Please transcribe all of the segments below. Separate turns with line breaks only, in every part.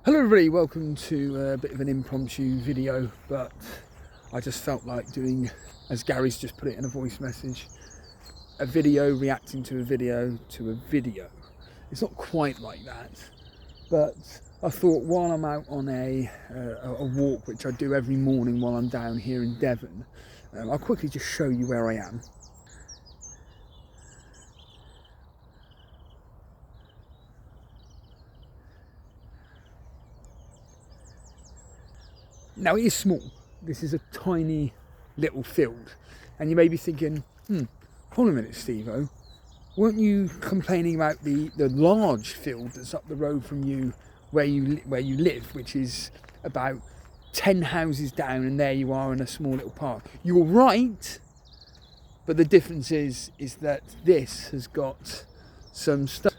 Hello everybody, welcome to a bit of an impromptu video, but I just felt like doing, as Gary's just put it in a voice message, a video reacting to a video to a video. It's not quite like that, but I thought while I'm out on a walk, which I do every morning while I'm down here in Devon, I'll quickly just show you where I am. Now it is small. This is a tiny little field, and you may be thinking, hold on a minute, Steve-o, weren't you complaining about the large field that's up the road from you where you live, which is about 10 houses down, and there you are in a small little park? You're right, but the difference is that this has got some stuff.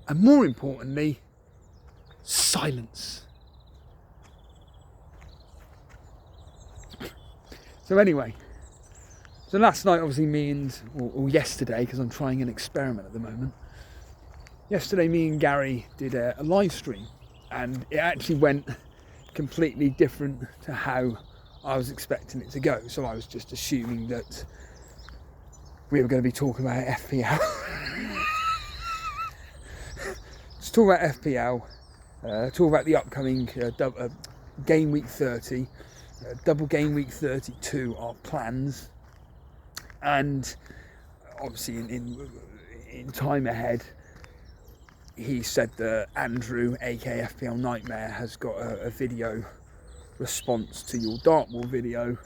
And more importantly, silence. So anyway, so last night obviously or yesterday, because I'm trying an experiment at the moment, yesterday me and Gary did a live stream, and it actually went completely different to how I was expecting it to go. So I was just assuming that we were going to be talking about FPL. Talk about FPL, talk about the upcoming game week 30, double game week 32 are plans, and obviously in time ahead, he said that Andrew, aka FPL Nightmare, has got a video response to your dartboard video.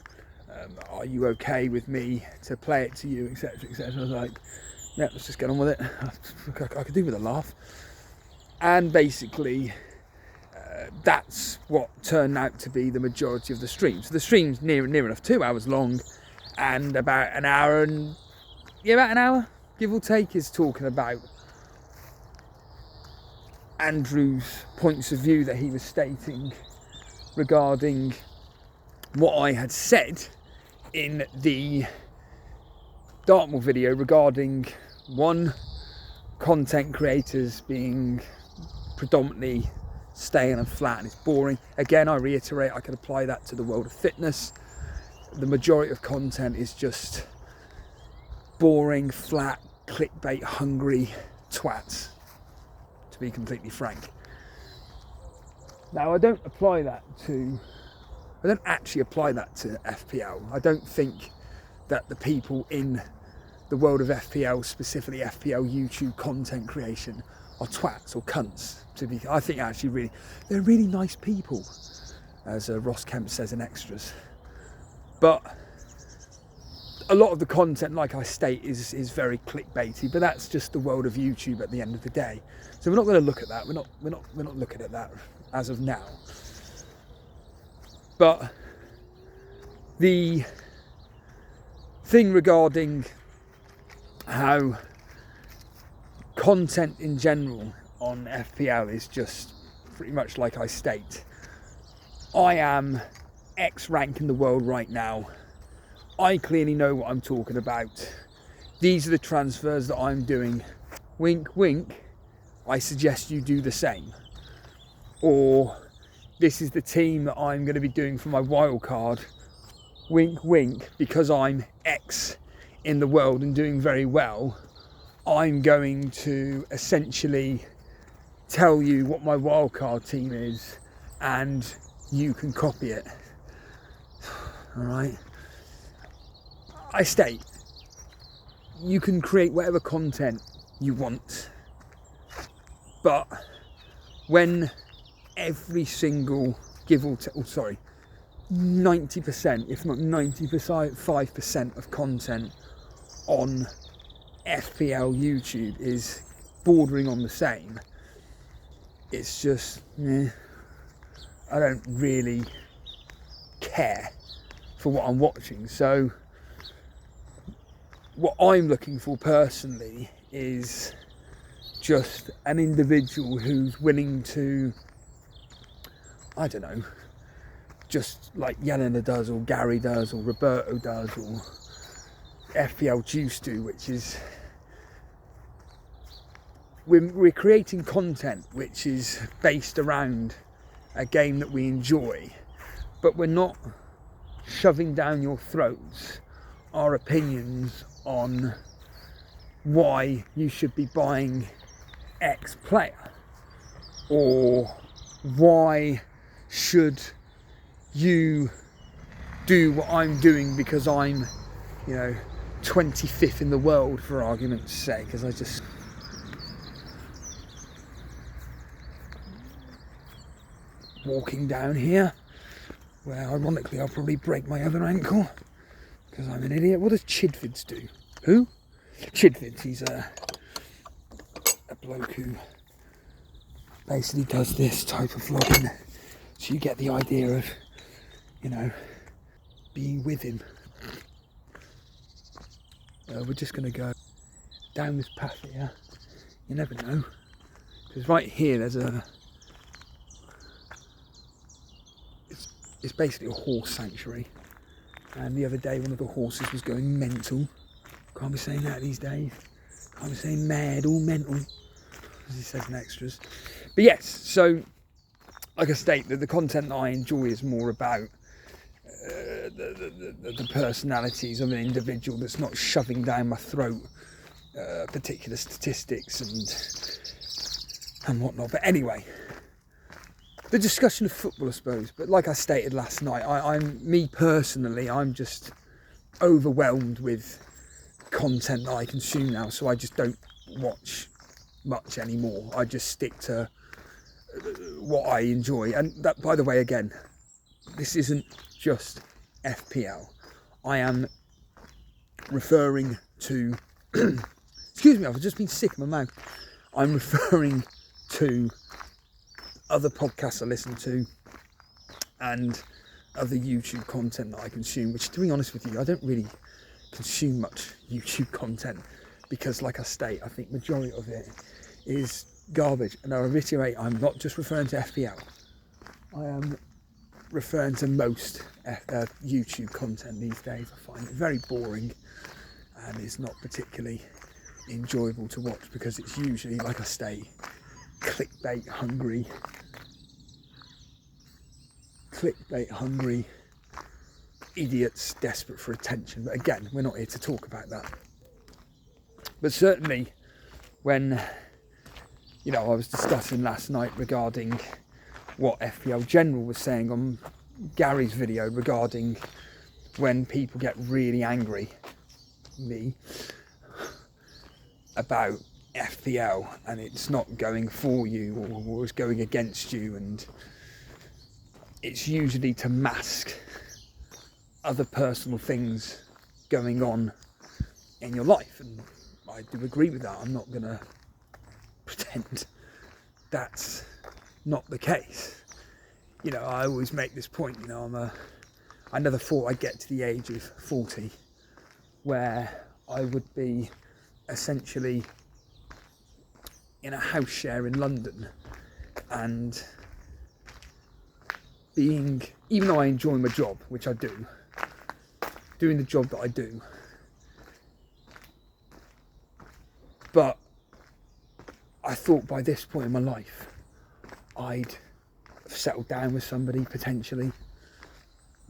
Are you okay with me to play it to you, etc, etc. I was like, yeah, let's just get on with it. I could do with a laugh. And basically, that's what turned out to be the majority of the stream. So the stream's near enough 2 hours long, and about an hour, give or take, is talking about Andrew's points of view that he was stating regarding what I had said in the Dartmoor video regarding content creators being predominantly staying and flat and it's boring. Again, I reiterate, I can apply that to the world of fitness. The majority of content is just boring, flat, clickbait hungry twats, to be completely frank. Now I don't actually apply that to FPL. I don't think that the people in the world of FPL, specifically FPL YouTube content creation, are twats or cunts. I think actually they're really nice people, as Ross Kemp says in Extras. But a lot of the content, like I state, is very clickbaity. But that's just the world of YouTube at the end of the day. So we're not going to look at that. We're not looking at that as of now. But the thing regarding how content in general on FPL is just pretty much like I state. I am X rank in the world right now. I clearly know what I'm talking about. These are the transfers that I'm doing. Wink, wink. I suggest you do the same. Or this is the team that I'm going to be doing for my wild card. Wink, wink. Because I'm X in the world and doing very well, I'm going to essentially tell you what my wildcard team is, and you can copy it. All right. I state, you can create whatever content you want, but when every single 90%, if not 95% of content on FPL YouTube is bordering on the same, it's just, I don't really care for what I'm watching. So what I'm looking for personally is just an individual who's willing to, I don't know, just like Yelena does, or Gary does, or Roberto does, or FPL Juice do, which is we're creating content which is based around a game that we enjoy, but we're not shoving down your throats our opinions on why you should be buying X player, or why should you do what I'm doing because I'm, 25th in the world, for argument's sake, because I just... walking down here, where ironically I'll probably break my other ankle, because I'm an idiot. What does Chidvids do? Who? Chidvids, he's a bloke who basically does this type of vlogging, so you get the idea of, being with him. We're just going to go down this path here. You never know, because right here there's it's basically a horse sanctuary, and the other day one of the horses was going mental. Can't be saying that these days. Can't be saying mad or mental, as he says in extras. But yes, so like I state, that the content that I enjoy is more about the personalities of an individual, that's not shoving down my throat particular statistics and whatnot. But anyway, the discussion of football, I suppose. But like I stated last night, I'm just overwhelmed with content that I consume now, so I just don't watch much anymore. I just stick to what I enjoy. And that, by the way, again, this isn't just FPL. I am referring to excuse me, I've just been sick in my mouth. I'm referring to other podcasts I listen to and other YouTube content that I consume, which, to be honest with you, I don't really consume much YouTube content, because like I state, I think majority of it is garbage. And I reiterate, I'm not just referring to FPL. I am referring to most YouTube content these days. I find it very boring, and it's not particularly enjoyable to watch, because it's usually, like I say, clickbait hungry idiots desperate for attention. But again, we're not here to talk about that. But certainly when I was discussing last night regarding what FPL General was saying on Gary's video regarding when people get really angry me about FPL and it's not going for you, or it's going against you, and it's usually to mask other personal things going on in your life. And I do agree with that. I'm not going to pretend that's not the case. I always make this point, I never thought I'd get to the age of 40 where I would be essentially in a house share in London, and being, even though I enjoy my job, which I do, doing the job that I do, but I thought by this point in my life I'd settled down with somebody potentially.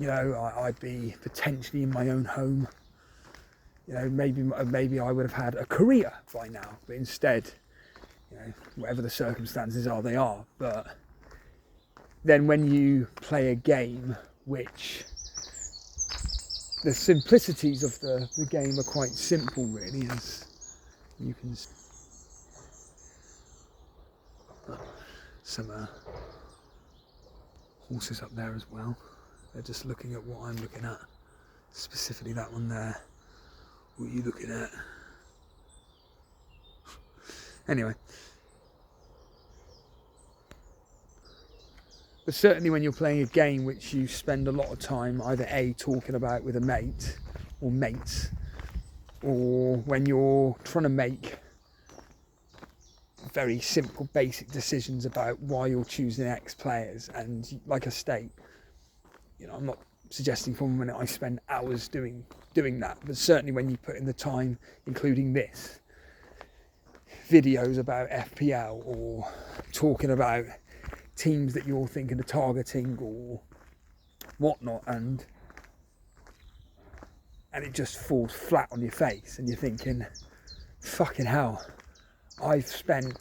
I'd be potentially in my own home. Maybe I would have had a career by now, but instead, whatever the circumstances are, they are. But then when you play a game which the simplicities of the game are quite simple, really, as you can see. Some horses up there as well. They're just looking at what I'm looking at, specifically that one there. What are you looking at? Anyway, but certainly when you're playing a game which you spend a lot of time either talking about with a mate or mates, or when you're trying to make very simple basic decisions about why you're choosing X players. And like I state, I'm not suggesting for a minute I spend hours doing that, but certainly when you put in the time, including this, videos about FPL or talking about teams that you're thinking of targeting or whatnot, and it just falls flat on your face, and you're thinking, fucking hell, I've spent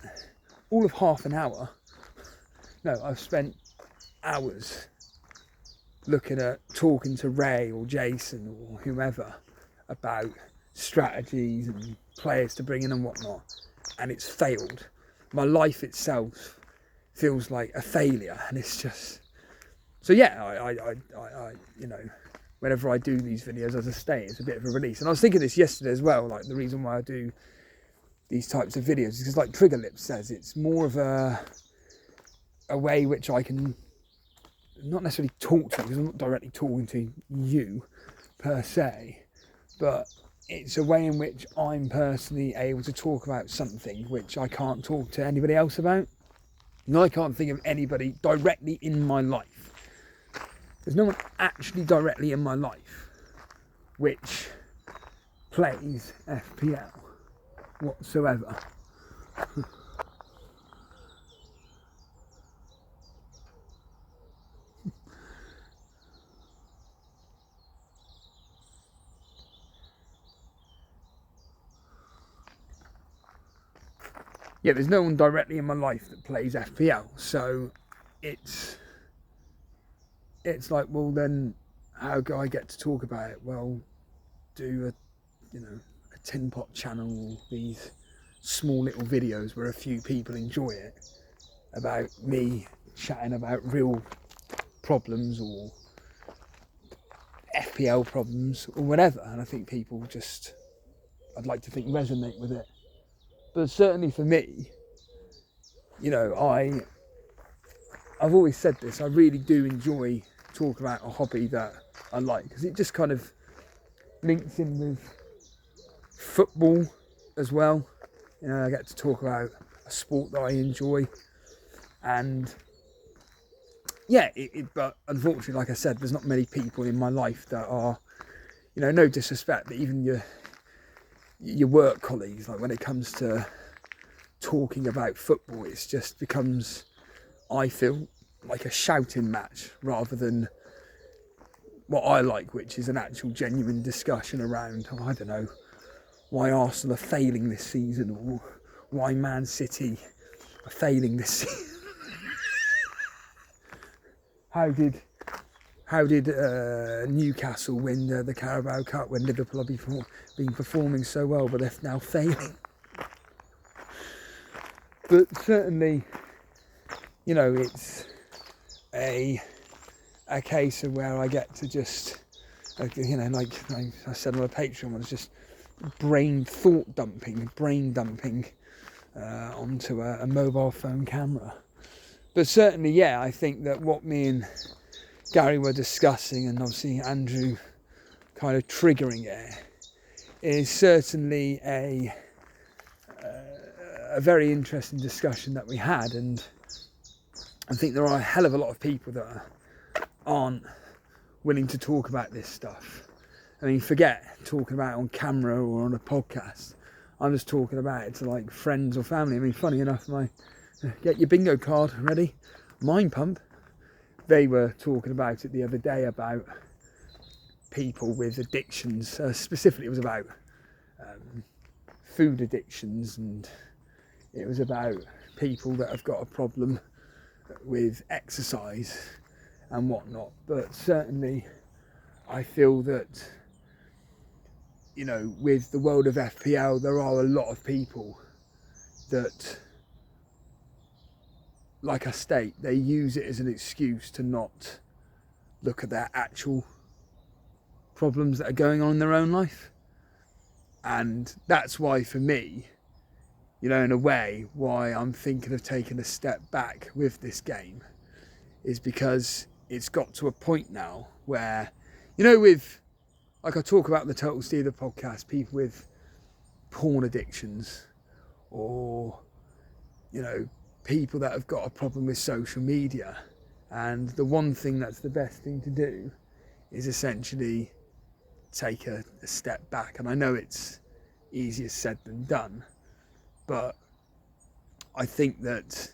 all of half an hour, no, I've spent hours looking at talking to Ray or Jason or whoever about strategies and players to bring in and whatnot, and it's failed. My life itself feels like a failure, and it's just, so yeah, I you know, whenever I do these videos, as I say, it's a bit of a release. And I was thinking this yesterday as well, like the reason why I do these types of videos is because, like Trigger Lips says, it's more of a way which I can not necessarily talk to, because I'm not directly talking to you per se, but it's a way in which I'm personally able to talk about something which I can't talk to anybody else about. And I can't think of anybody directly in my life. There's no one actually directly in my life which plays FPL whatsoever. Yeah, there's no one directly in my life that plays FPL, so it's like, well then, how do I get to talk about it? Well, do a tin pot channel, these small little videos where a few people enjoy it, about me chatting about real problems or FPL problems or whatever, and I think people just, I'd like to think, resonate with it. But certainly for me, you know, I've always said this, I really do enjoy talking about a hobby that I like, because it just kind of links in with football as well. You know, I get to talk about a sport that I enjoy, and yeah, but unfortunately, like I said, there's not many people in my life that are, you know, no disrespect, but even your work colleagues, like when it comes to talking about football, it's just becomes, I feel, like a shouting match rather than what I like, which is an actual genuine discussion around, I don't know, why Arsenal are failing this season, or why Man City are failing this season. How did Newcastle win the Carabao Cup when Liverpool have been performing so well, but they're now failing? But certainly, you know, it's a case of where I get to just, you know, like I said on my Patreon, I was just brain dumping onto a mobile phone camera. But certainly, yeah, I think that what me and Gary were discussing, and obviously Andrew kind of triggering it, is certainly a very interesting discussion that we had. And I think there are a hell of a lot of people that aren't willing to talk about this stuff. I mean, forget talking about it on camera or on a podcast. I'm just talking about it to like friends or family. I mean, funny enough, get your bingo card ready, Mind Pump, they were talking about it the other day about people with addictions. Specifically, it was about food addictions, and it was about people that have got a problem with exercise and whatnot. But certainly I feel that, you know, with the world of FPL, there are a lot of people that, like I state, they use it as an excuse to not look at their actual problems that are going on in their own life. And that's why, for me, you know, in a way, why I'm thinking of taking a step back with this game, is because it's got to a point now where, you know, with, like I talk about the Total Steeler podcast, people with porn addictions, or, you know, people that have got a problem with social media. And the one thing that's the best thing to do is essentially take a step back. And I know it's easier said than done, but I think that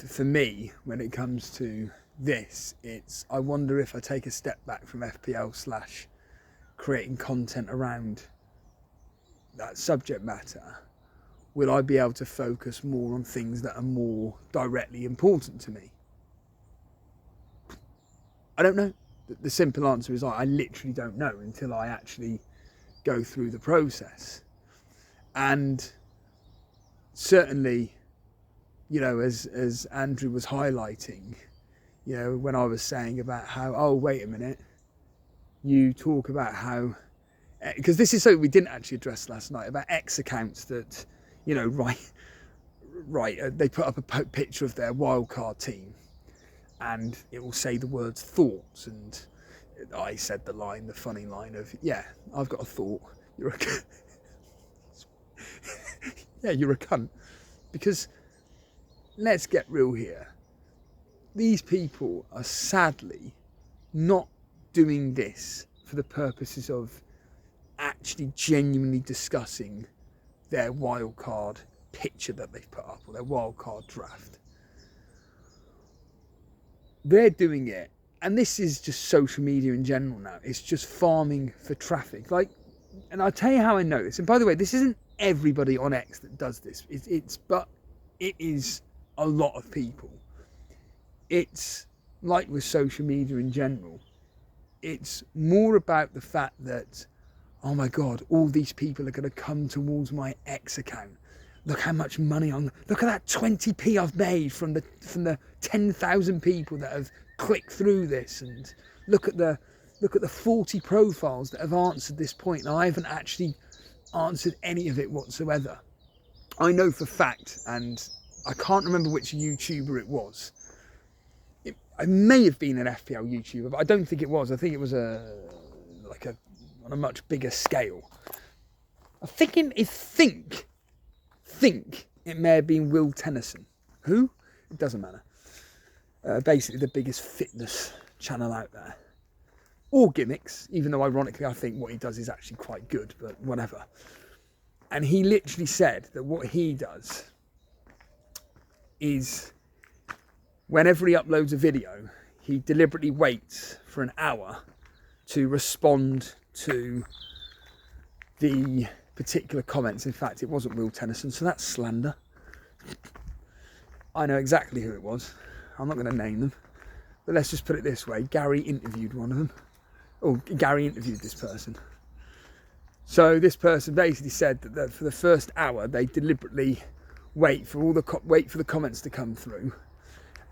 for me, when it comes to this, I wonder if I take a step back from FPL / creating content around that subject matter, will I be able to focus more on things that are more directly important to me? I don't know. The simple answer is I literally don't know until I actually go through the process. And certainly, you know, as Andrew was highlighting, you know, when I was saying about how, oh, wait a minute, you talk about how, because this is something we didn't actually address last night, about X accounts that, you know, they put up a picture of their wildcard team and it will say the words thoughts, and I said the funny line of, yeah, I've got a thought, you're a cunt. Yeah, you're a cunt. Because let's get real here, these people are sadly not doing this for the purposes of actually genuinely discussing their wildcard picture that they've put up, or their wildcard draft. They're doing it, and this is just social media in general now, it's just farming for traffic. Like, and I'll tell you how I know this, and by the way, this isn't everybody on X that does this, but it is a lot of people. It's like with social media in general, it's more about the fact that, oh my God, all these people are going to come towards my X account. Look how much money look at that 20p I've made from the 10,000 people that have clicked through this, and look at the 40 profiles that have answered this point, and I haven't actually answered any of it whatsoever. I know for fact, and I can't remember which YouTuber it was. It may have been an FPL YouTuber, but I don't think it was. I think it was on a much bigger scale. I think it may have been Will Tennyson. Who? It doesn't matter. Basically the biggest fitness channel out there. All gimmicks, even though ironically I think what he does is actually quite good, but whatever. And he literally said that what he does is, whenever he uploads a video, he deliberately waits for an hour to respond to the particular comments. In fact, it wasn't Will Tennyson, so that's slander. I know exactly who it was. I'm not going to name them, but let's just put it this way. Gary interviewed one of them. Oh, Gary interviewed this person. So this person basically said that for the first hour, they deliberately wait for the comments to come through,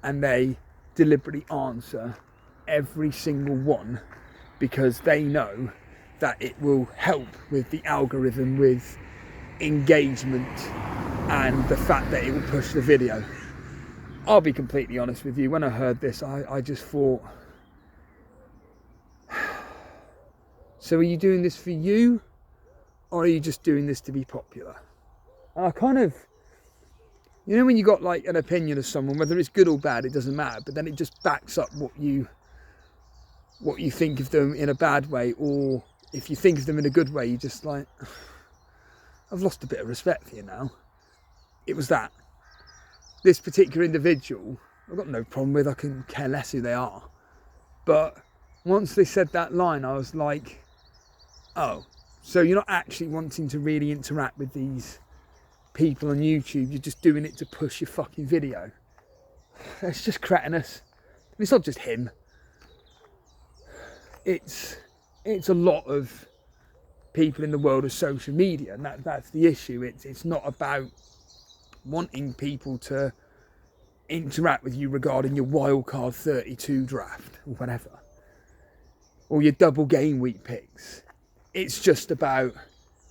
and they deliberately answer every single one, because they know that it will help with the algorithm, with engagement, and the fact that it will push the video. I'll be completely honest with you, when I heard this, I just thought, so are you doing this for you, or are you just doing this to be popular? And I kind of, you know, when you got like an opinion of someone, whether it's good or bad, it doesn't matter, but then it just backs up what you think of them in a bad way, or if you think of them in a good way, you just like, I've lost a bit of respect for you now. It was that. This particular individual, I've got no problem with, I can care less who they are. But once they said that line, I was like, oh, so you're not actually wanting to really interact with these people on YouTube, you're just doing it to push your fucking video. It's just cretinous. It's not just him. It's a lot of people in the world of social media, and that's the issue. It's not about wanting people to interact with you regarding your wildcard 32 draft or whatever, or your double game week picks. It's just about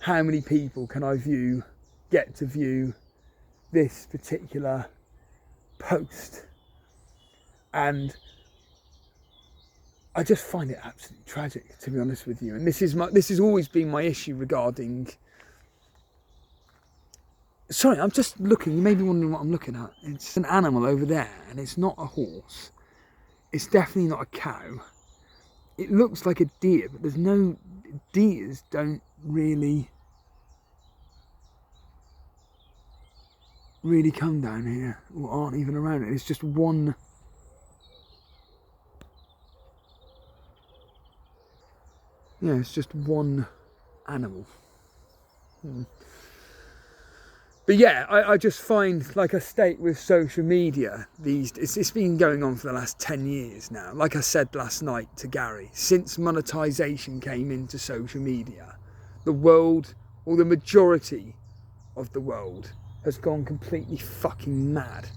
how many people can I get to view this particular post. And I just find it absolutely tragic, to be honest with you. And this has always been my issue regarding. Sorry, I'm just looking. You may be wondering what I'm looking at. It's an animal over there, and it's not a horse. It's definitely not a cow. It looks like a deer, but there's no. Deers don't really really come down here or aren't even around it. It's just one. Yeah, it's just one animal. But yeah, I just find, like I state with social media, it's been going on for the last 10 years now. Like I said last night to Gary, since monetization came into social media, the world, or the majority of the world, has gone completely fucking mad.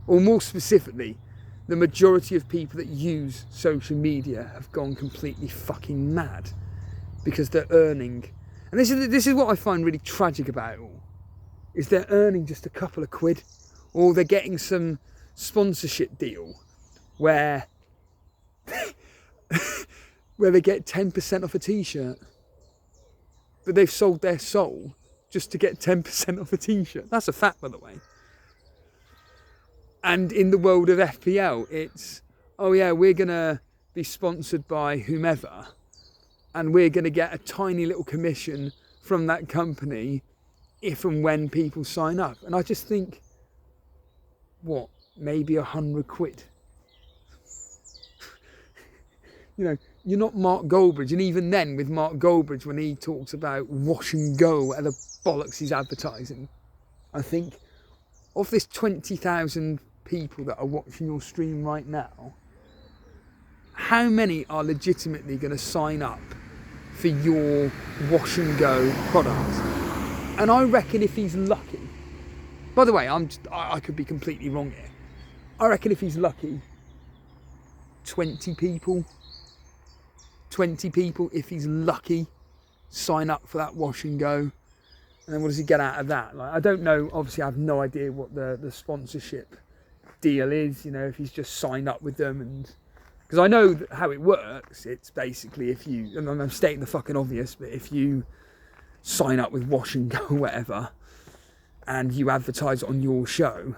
Or more specifically, the majority of people that use social media have gone completely fucking mad because they're earning. And this is what I find really tragic about it all, is they're earning just a couple of quid, or they're getting some sponsorship deal where where they get 10% off a t-shirt, but they've sold their soul just to get 10% off a t-shirt. That's a fact, by the way. And in the world of FPL, it's, oh yeah, we're gonna be sponsored by whomever, and we're gonna get a tiny little commission from that company if and when people sign up. And I just think, what, maybe 100 quid? You know, you're not Mark Goldbridge. And even then, with Mark Goldbridge, when he talks about wash and go and the bollocks he's advertising, I think of this 20,000 people that are watching your stream right now, how many are legitimately going to sign up for your wash and go product? And I reckon if he's lucky, by the way, I could be completely wrong here. I reckon if he's lucky, 20 people, if he's lucky, sign up for that wash and go. And then what does he get out of that? Like, I don't know, obviously I have no idea what the sponsorship deal is, you know, if he's just signed up with them. And because I know how it works, it's basically if you, and I'm stating the fucking obvious, but if you sign up with wash and go or whatever, and you advertise on your show,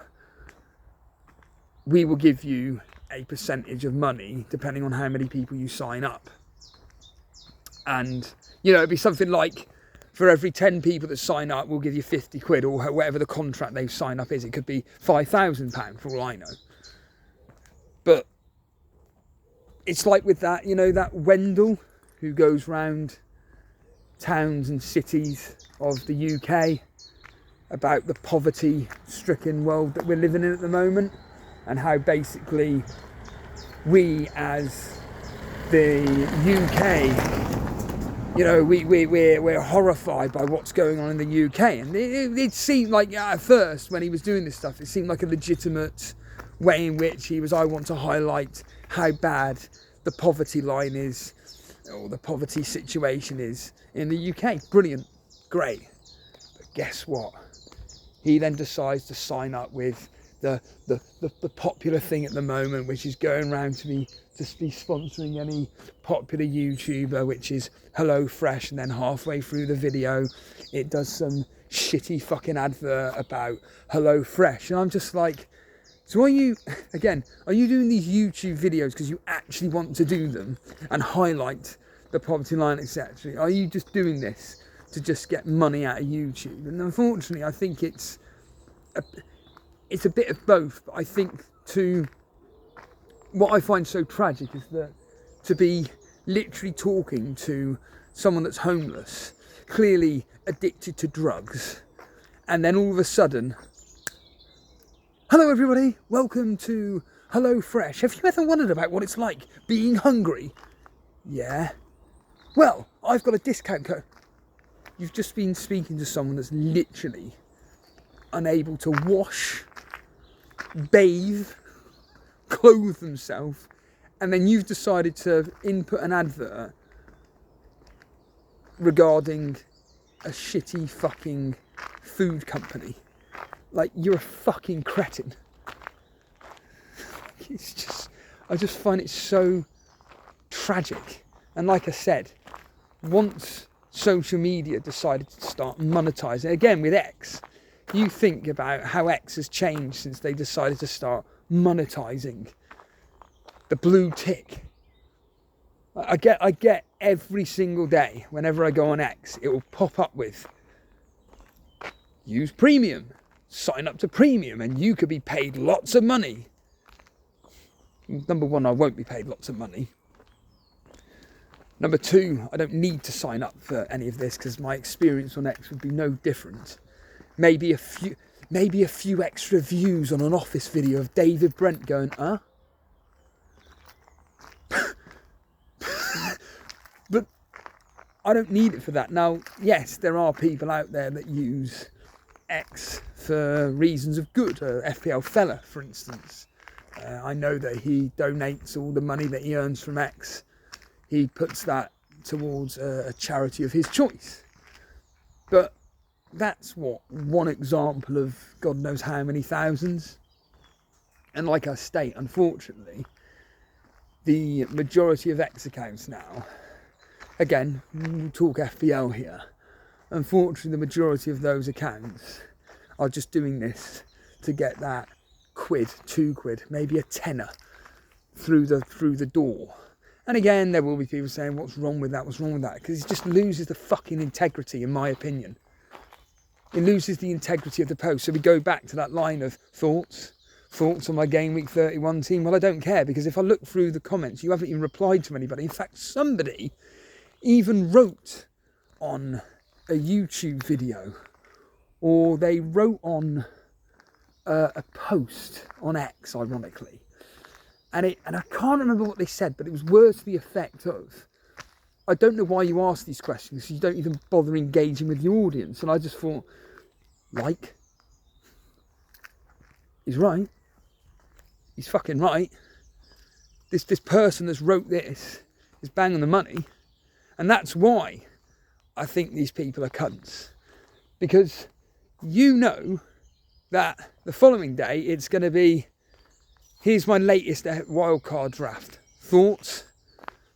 we will give you a percentage of money depending on how many people you sign up. And, you know, it'd be something like, for every 10 people that sign up, we'll give you 50 quid, or whatever the contract they've signed up is. It could be £5,000 for all I know. But it's like with that, you know, that Wendell who goes round towns and cities of the UK about the poverty-stricken world that we're living in at the moment, and how basically we as the UK, you know, we're horrified by what's going on in the UK. And it seemed like, at first, when he was doing this stuff, it seemed like a legitimate way in which he was, I want to highlight how bad the poverty line is, or the poverty situation is in the UK. Brilliant, great. But guess what? He then decides to sign up with the popular thing at the moment, which is going around to be sponsoring any popular YouTuber, which is HelloFresh, and then halfway through the video it does some shitty fucking advert about HelloFresh. And I'm just like, so are you doing these YouTube videos because you actually want to do them and highlight the poverty line, etc.? Are you just doing this to just get money out of YouTube? And unfortunately, I think it's a bit of both. But I think what I find so tragic is that to be literally talking to someone that's homeless, clearly addicted to drugs, and then all of a sudden, hello everybody, welcome to HelloFresh. Have you ever wondered about what it's like being hungry? Yeah. Well, I've got a discount code. You've just been speaking to someone that's literally unable to wash, bathe, clothe themselves, and then you've decided to input an advert regarding a shitty fucking food company. Like, you're a fucking cretin. It's just, I just find it so tragic. And like I said, once social media decided to start monetizing, again with X, you think about how X has changed since they decided to start monetizing the blue tick. I get every single day, whenever I go on X, it will pop up with use premium, sign up to premium and you could be paid lots of money. Number one, I won't be paid lots of money. Number two, I don't need to sign up for any of this because my experience on X would be no different. Maybe a few extra views on an office video of David Brent going, huh? But I don't need it for that. Now, yes, there are people out there that use X for reasons of good. FPL fella, for instance. I know that he donates all the money that he earns from X. He puts that towards a charity of his choice. But that's one example of God knows how many thousands. And like I state, unfortunately, the majority of X accounts now, again, we'll talk FPL here, unfortunately the majority of those accounts are just doing this to get that quid, 2 quid, maybe a tenner through the door. And again, there will be people saying, what's wrong with that, because it just loses the fucking integrity, in my opinion. It loses the integrity of the post. So we go back to that line of thoughts on my game week 31 team. Well, I don't care, because if I look through the comments, you haven't even replied to anybody. In fact, somebody even wrote on a YouTube video, or they wrote on a post on X, ironically. And I can't remember what they said, but it was words to the effect of, I don't know why you ask these questions, because you don't even bother engaging with the audience. And I just thought, he's right. He's fucking right. This person that's wrote this is bang on the money. And that's why I think these people are cunts. Because you know that the following day it's going to be, here's my latest wildcard draft. Thoughts?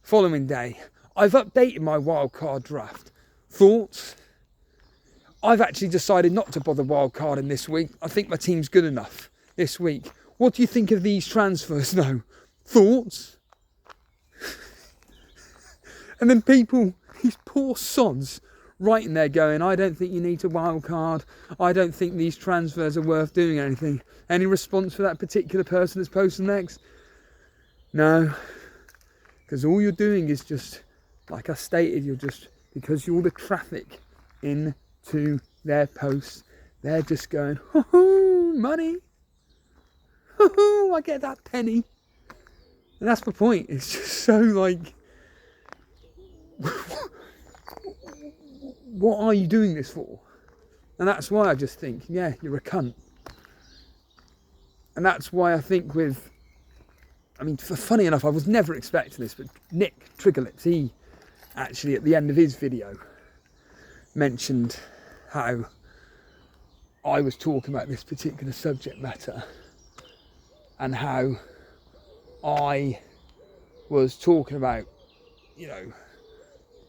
Following day, I've updated my wildcard draft. Thoughts? I've actually decided not to bother wildcarding this week. I think my team's good enough this week. What do you think of these transfers now? Thoughts? And then people, these poor sods, writing there going, I don't think you need to wildcard. I don't think these transfers are worth doing anything. Any response for that particular person that's posting next? No. Because all you're doing is just, like I stated, because you're the traffic into their posts, they're just going, hoo-hoo, money. Hoo-hoo, I get that penny. And that's my point. It's just so like, what are you doing this for? And that's why I just think, yeah, you're a cunt. And that's why I think funny enough, I was never expecting this, but Nick Triggerlips, he actually at the end of his video mentioned how I was talking about this particular subject matter and how I was talking about,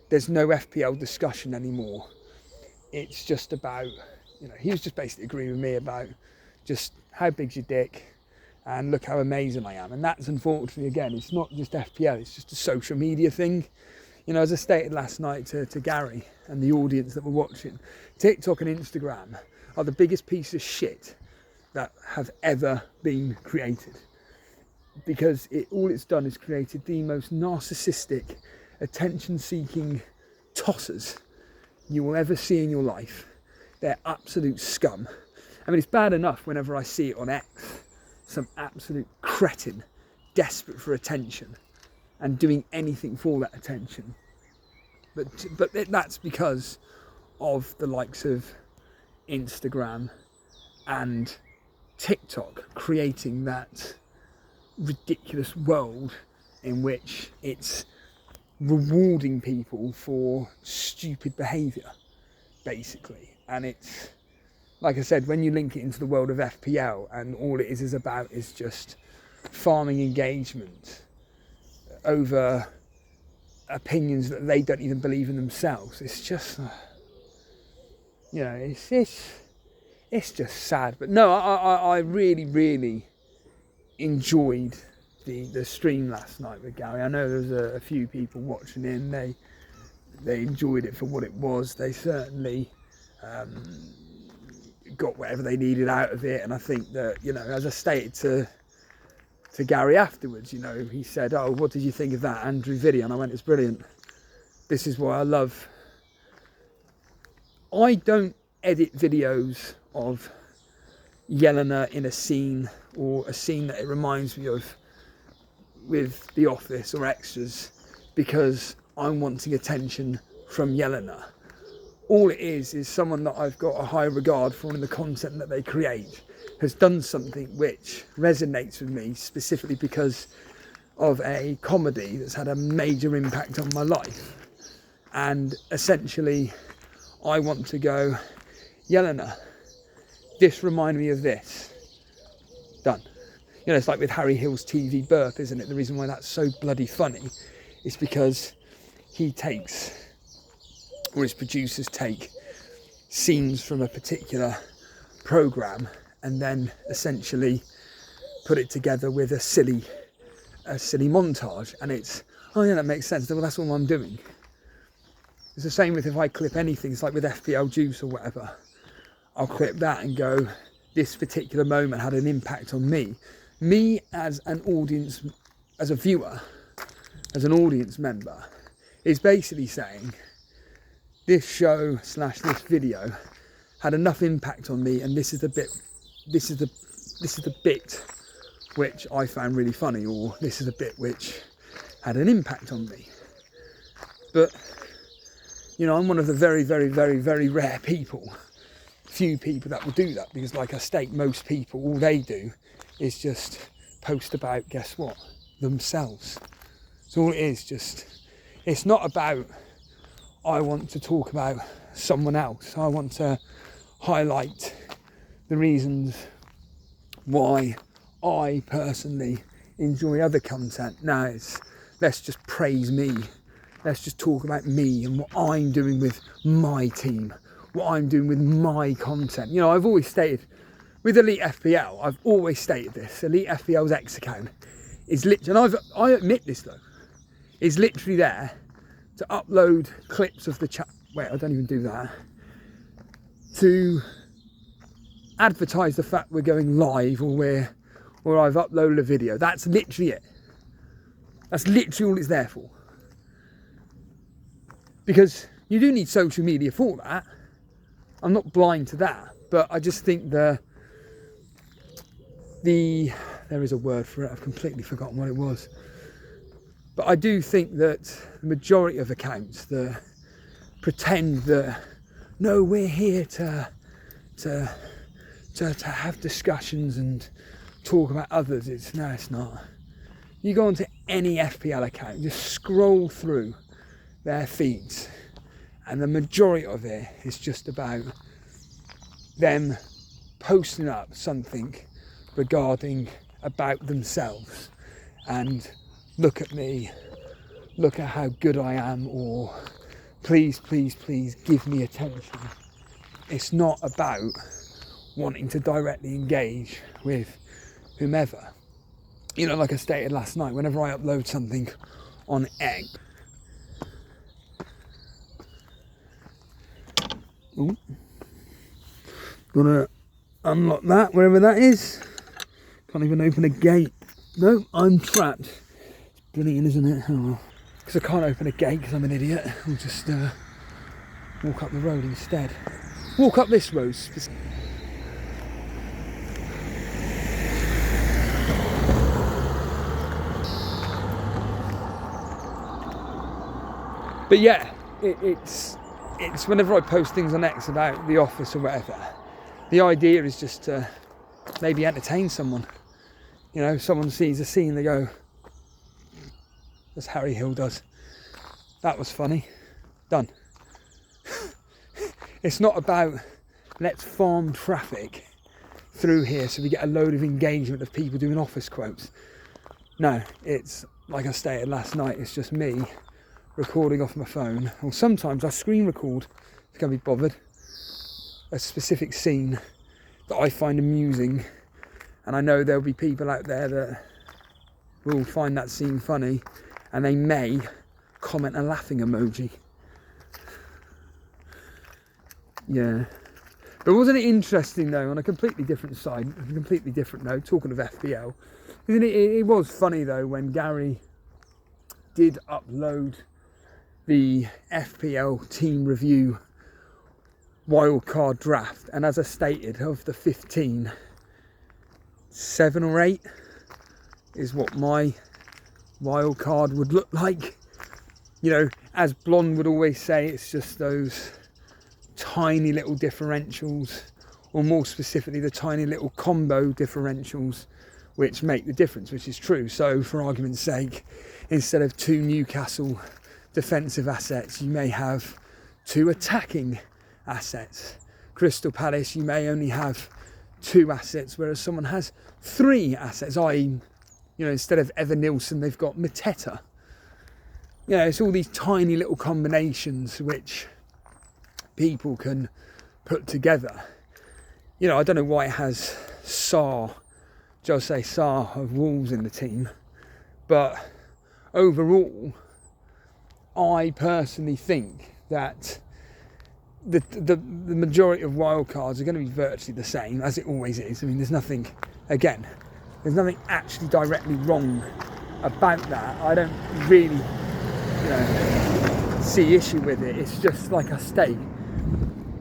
there's no FPL discussion anymore. It's just about, he was just basically agreeing with me about just how big's your dick and look how amazing I am. And that's unfortunately, again, it's not just FPL, it's just a social media thing. As I stated last night to Gary and the audience that were watching, TikTok and Instagram are the biggest piece of shit that have ever been created. Because all it's done is created the most narcissistic, attention-seeking tossers you will ever see in your life. They're absolute scum. I mean, it's bad enough whenever I see it on X, some absolute cretin, desperate for attention and doing anything for that attention. But that's because of the likes of Instagram and TikTok creating that ridiculous world in which it's rewarding people for stupid behaviour, basically. And it's, like I said, when you link it into the world of FPL and all it is about is just farming engagement over opinions that they don't even believe in themselves, it's just, it's just sad. But no, I really, really enjoyed the stream last night with Gary. I know there was a few people watching in. They enjoyed it for what it was. They certainly got whatever they needed out of it. And I think that, you know, as I stated to Gary afterwards, you know, he said, oh, what did you think of that Andrew video? And I went, it's brilliant. This is what I love. I don't edit videos of Yelena in a scene, or a scene that it reminds me of with The Office or Extras, because I'm wanting attention from Yelena. All it is someone that I've got a high regard for in the content that they create has done something which resonates with me, specifically because of a comedy that's had a major impact on my life. And essentially, I want to go, Yelena, this reminded me of this. Done. You know, it's like with Harry Hill's TV burp, isn't it? The reason why that's so bloody funny is because he takes, or his producers take, scenes from a particular programme and then essentially put it together with a silly montage. And it's, oh yeah, that makes sense. Well, that's what I'm doing. It's the same with if I clip anything. It's like with FPL Juice or whatever. I'll clip that and go, this particular moment had an impact on me. Me as an audience, as a viewer, as an audience member, is basically saying, this show / this video had enough impact on me, and this is the bit which I found really funny, or this is a bit which had an impact on me. But, you know, I'm one of the very, very, very, very rare people, few people that will do that, because like I state, most people, all they do is just post about, guess what, themselves. So all it is, just, it's not about, I want to talk about someone else. I want to highlight the reasons why I personally enjoy other content. Now it's, let's just praise me. Let's just talk about me and what I'm doing with my team, what I'm doing with my content. You know, I've always stated, with Elite FPL, I've always stated this, Elite FPL's X account is literally, and I admit this though, is literally there to upload clips of the chat. Wait, I don't even do that. To advertise the fact we're going live, or I've uploaded a video. That's literally it. That's literally all it's there for. Because you do need social media for that. I'm not blind to that, but I just think there is a word for it. I've completely forgotten what it was. But I do think that the majority of accounts that pretend that, no, we're here to have discussions and talk about others, it's not. You go onto any FPL account, just scroll through their feeds, and the majority of it is just about them posting up something regarding about themselves, and look at me, look at how good I am, or please, please, please give me attention. It's not about wanting to directly engage with whomever. You know, like I stated last night, whenever I upload something on X, gonna unlock that, wherever that is. Can't even open a gate. No, I'm trapped. It's brilliant, isn't it? Oh well. Because I can't open a gate because I'm an idiot. I'll just walk up the road instead. Walk up this road. But yeah, it's whenever I post things on X about The Office or whatever, the idea is just to maybe entertain someone. You know, someone sees a scene, they go, as Harry Hill does, that was funny, done. It's not about, let's farm traffic through here so we get a load of engagement of people doing Office quotes. No, it's, like I stated last night, it's just me recording off my phone, or sometimes I screen record if I can't be bothered, a specific scene that I find amusing, and I know there'll be people out there that will find that scene funny, and they may comment a laughing emoji. Yeah, But wasn't it interesting though, on a completely different side, a completely different note, talking of FPL, isn't it was funny though when Gary did upload the FPL team review wildcard draft, and as I stated, of the 15, 7 or 8 is what my wildcard would look like. You know, as Blonde would always say, it's just those tiny little differentials, or more specifically the tiny little combo differentials, which make the difference, which is true. So for argument's sake, instead of 2 Newcastle defensive assets, you may have 2 attacking assets. Crystal Palace, you may only have 2 assets, whereas someone has 3 assets, i.e., you know, instead of Evan Nilsson, they've got Mateta. Yeah, it's all these tiny little combinations which people can put together. You know, I don't know why it has Jose Sarr of Wolves in the team, but overall, I personally think that the majority of wildcards are going to be virtually the same, as it always is. I mean, there's nothing actually directly wrong about that. I don't really, see issue with it. It's just like I state,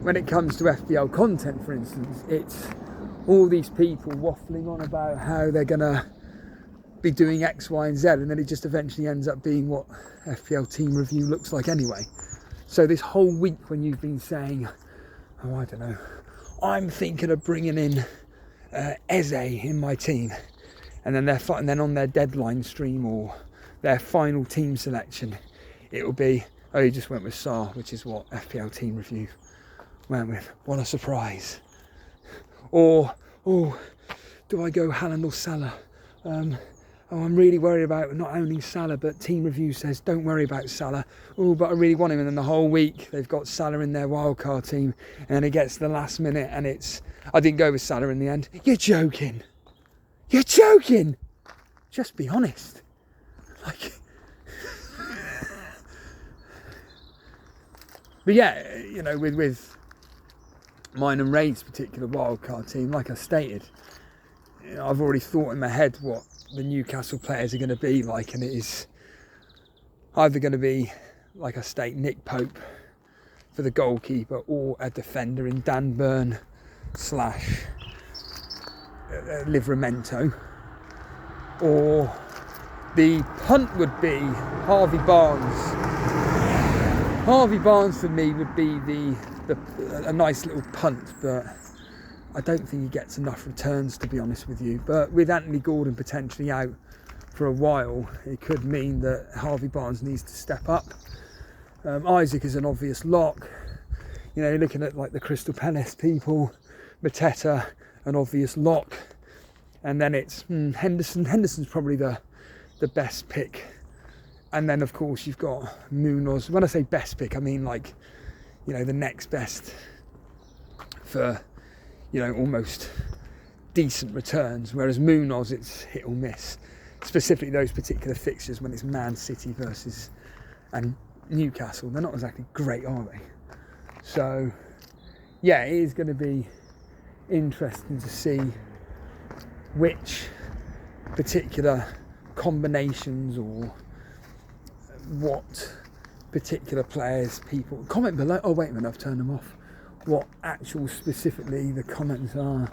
when it comes to FPL content, for instance, it's all these people waffling on about how they're going to be doing X, Y, and Z, and then it just eventually ends up being what FPL team review looks like anyway. So this whole week when you've been saying, oh, I don't know, I'm thinking of bringing in Eze in my team, and then on their deadline stream or their final team selection, it will be, oh, you just went with Sarr, which is what FPL team review went with. What a surprise. Or, oh, do I go Haaland or Salah? I'm really worried about not only Salah, but team review says don't worry about Salah. Oh, but I really want him. And then the whole week they've got Salah in their wildcard team, and then it gets to the last minute and I didn't go with Salah in the end. You're joking. You're joking. Just be honest. Like, but yeah, you know, with mine and Ray's particular wildcard team, like I stated, you know, I've already thought in my head what the Newcastle players are going to be like, and it is either going to be, like I state, Nick Pope for the goalkeeper, or a defender in Dan Burn / Livramento, or the punt would be Harvey Barnes. Harvey Barnes for me would be a nice little punt, but I don't think he gets enough returns, to be honest with you. But with Anthony Gordon potentially out for a while, it could mean that Harvey Barnes needs to step up. Isaac is an obvious lock. You know, looking at like the Crystal Palace people, Mateta, an obvious lock. And then it's Henderson. Henderson's probably the best pick. And then, of course, you've got Munoz. When I say best pick, I mean like, you know, the next best for, you know, almost decent returns, whereas Munoz, it's hit or miss. Specifically those particular fixtures when it's Man City and Newcastle, they're not exactly great, are they? So yeah, it is going to be interesting to see which particular combinations or what particular players people comment below. Oh wait a minute, I've turned them off. What actual specifically the comments are.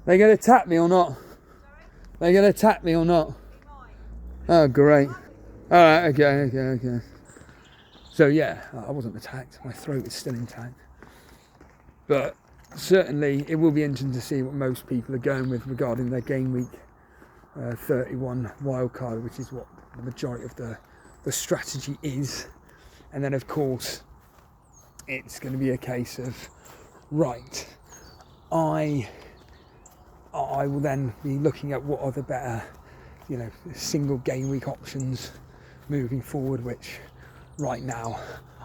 They're going to tap me or not? They're going to tap me or not? Oh, great. Alright, okay. So yeah, I wasn't attacked. My throat is still intact. But certainly it will be interesting to see what most people are going with regarding their game week 31 wildcard, which is what the majority of the strategy is. And then of course it's going to be a case of, right, I will then be looking at what are the better, you know, single game week options moving forward, which right now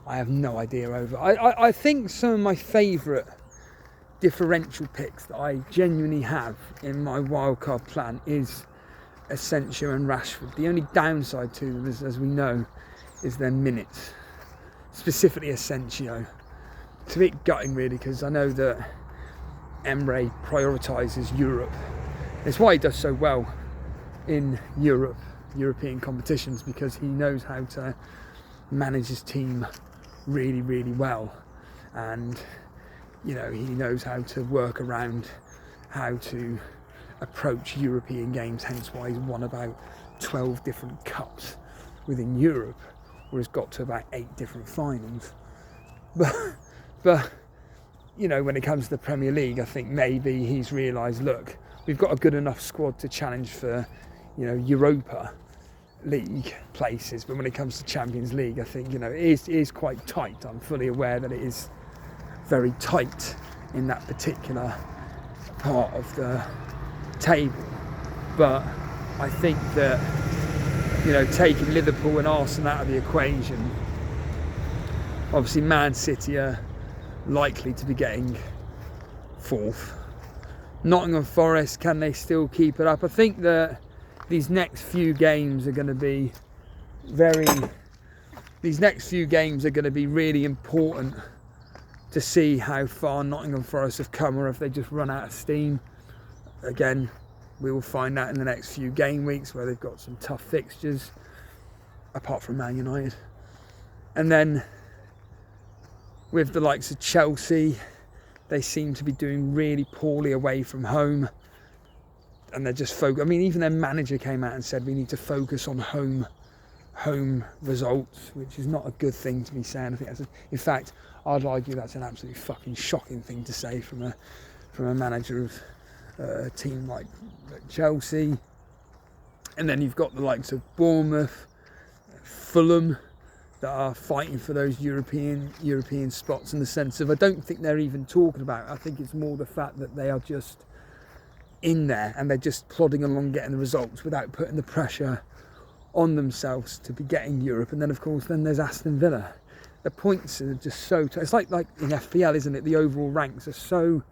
I have no idea over. I think some of my favourite differential picks that I genuinely have in my wildcard plan is Asensio and Rashford. The only downside to them, as we know, is their minutes. Specifically Asensio. It's a bit gutting really, because I know that Emre prioritises Europe. It's why he does so well in European competitions, because he knows how to manage his team really, really well, and you know, he knows how to work around how to approach European games, hence why he's won about 12 different cups within Europe, or has got to about 8 different finals. But you know, when it comes to the Premier League, I think maybe he's realised, look, we've got a good enough squad to challenge for, you know, Europa League places, but when it comes to Champions League, I think, you know, it is quite tight. I'm fully aware that it is very tight in that particular part of the table, but I think that, you know, taking Liverpool and Arsenal out of the equation, obviously Man City are likely to be getting 4th. Nottingham Forest, can they still keep it up? I think that these next few games are going to be really important to see how far Nottingham Forest have come, or if they just run out of steam. Again, we will find out in the next few game weeks, where they've got some tough fixtures, apart from Man United. And then with the likes of Chelsea, they seem to be doing really poorly away from home, and they're just I mean, even their manager came out and said we need to focus on home results, which is not a good thing to be saying. I think in fact, I'd argue that's an absolutely fucking shocking thing to say from a manager of a team like Chelsea. And then you've got the likes of Bournemouth, Fulham, that are fighting for those European spots, in the sense of, I don't think they're even talking about it. I think it's more the fact that they are just in there and they're just plodding along getting the results without putting the pressure on themselves to be getting Europe. And then of course there's Aston Villa. The points are just so tight. It's like in FPL, isn't it? The overall ranks are so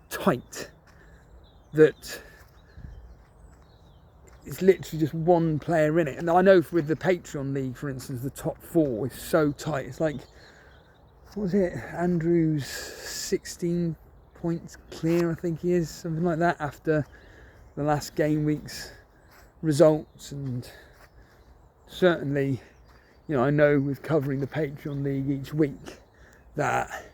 tight that it's literally just one player in it. And I know with the Patreon League, for instance, the top 4 is so tight. It's like, what was it? Andrew's 16 points clear, I think he is, something like that, after the last game week's results. And certainly, you know, I know with covering the Patreon League each week that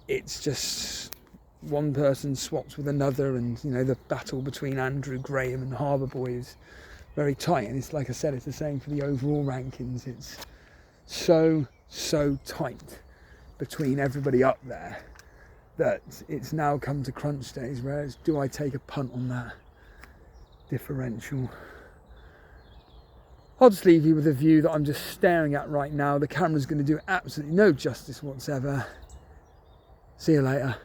it's just one person swaps with another, and you know, the battle between Andrew, Graham and Harbour Boy is very tight. And it's like I said, it's the same for the overall rankings. It's so tight between everybody up there that it's now come to crunch days where it's, do I take a punt on that differential? I'll just leave you with a view that I'm just staring at right now. The camera's going to do absolutely no justice whatsoever. See you later.